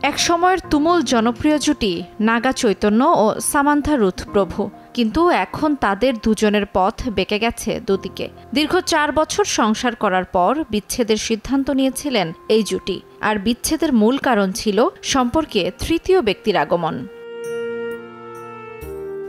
এক সময়ের তুমুল জনপ্রিয় জুটি নাগা চৈতন্য ও সামান্থা রুথ প্রভু, কিন্তু এখন তাদের দুজনের পথ বেঁকে গেছে দুদিকে। দীর্ঘ 4 বছর সংসার করার পর বিচ্ছেদের সিদ্ধান্ত নিয়েছিলেন এই জুটি, আর বিচ্ছেদের মূল কারণ ছিল সম্পর্কে তৃতীয় ব্যক্তির আগমন।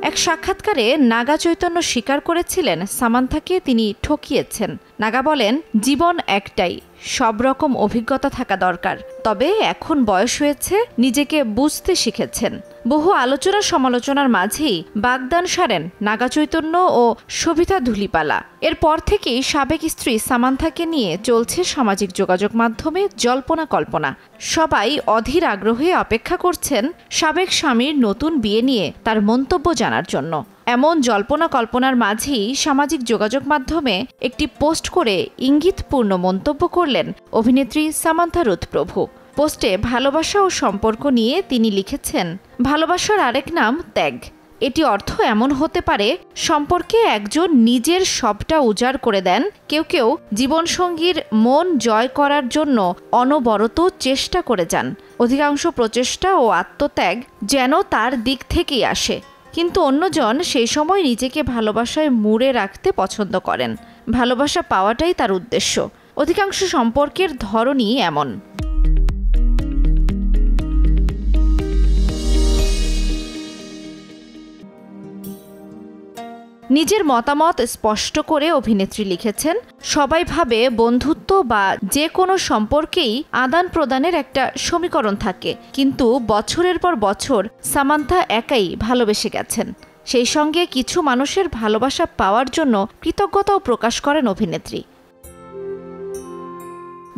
এক সাক্ষাৎকারে নাগা চৈতন্য স্বীকার করেছিলেন সামান্থাকে তিনি ঠকিয়েছেন। নাগা বলেন, জীবন একটাই, সব রকম অভিজ্ঞতা থাকা দরকার, তবে এখন বয়স হয়েছে, নিজেকে বুঝতে শিখেছেন। বহু আলোচনা সমালোচনার মাঝেই বাগদান সারেন নাগা চৈতন্য ও সবিতা ধুলিপালা। এরপর থেকেই সাবেক স্ত্রী সামান্থাকে নিয়ে চলছে সামাজিক যোগাযোগ মাধ্যমে জল্পনা কল্পনা। সবাই অধীর আগ্রহে অপেক্ষা করছেন সাবেক স্বামীর নতুন বিয়ে নিয়ে তার মন্তব্য জানার জন্য। এমন জল্পনা কল্পনার মাঝেই সামাজিক যোগাযোগ মাধ্যমে একটি পোস্ট করে ইঙ্গিতপূর্ণ মন্তব্য করলেন অভিনেত্রী সামান্থা রুথ প্রভু। পোস্টে ভালোবাসা ও সম্পর্ক নিয়ে তিনি লিখেছেন, ভালোবাসার আরেক নাম ত্যাগ। এটি অর্থ এমন হতে পারে, সম্পর্কে একজন নিজের সবটা উজাড় করে দেন, কেউ কেউ জীবনসঙ্গীর মন জয় করার জন্য অনবরত চেষ্টা করে যান। অধিকাংশ প্রচেষ্টা ও আত্মত্যাগ যেন তার দিক থেকেই আসে, কিন্তু অন্যজন সেই সময় নিজেকে ভালোবাসায় মুড়ে রাখতে পছন্দ করেন। ভালোবাসা পাওয়াটাই তার উদ্দেশ্য। অধিকাংশ সম্পর্কের ধরনই এমন। নিজের মতামত স্পষ্ট করে অভিনেত্রী লিখেছেন, সবাই ভাবে বন্ধুত্ব বা যে কোনো সম্পর্কেই আদান প্রদানের একটা সমীকরণ থাকে, কিন্তু বছরের পর বছর সামান্থা একাই ভালোবেসে গেছেন। সেই সঙ্গে কিছু মানুষের ভালোবাসা পাওয়ার জন্য কৃতজ্ঞতাও প্রকাশ করেন অভিনেত্রী।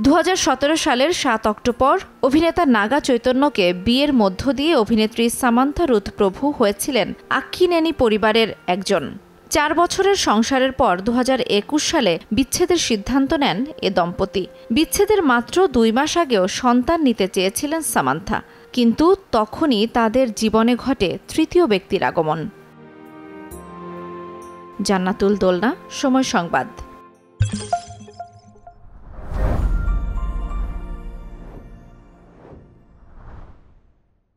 2017 সালের 7 অক্টোবর অভিনেতা নাগা চৈতন্যকে বিয়ের মধ্য দিয়ে অভিনেত্রী সামান্থা রুথ প্রভু হয়েছিলেন আক্কিনেনি পরিবারের একজন। 4 বছরের সংসারের পর 2021 সালে বিচ্ছেদের সিদ্ধান্ত নেন এ দম্পতি। বিচ্ছেদের মাত্র 2 মাস আগেও সন্তান নিতে চেয়েছিলেন সামান্থা, কিন্তু তখনই তাদের জীবনে ঘটে তৃতীয় ব্যক্তির আগমন। জান্নাতুল দোলনা, সময় সংবাদ।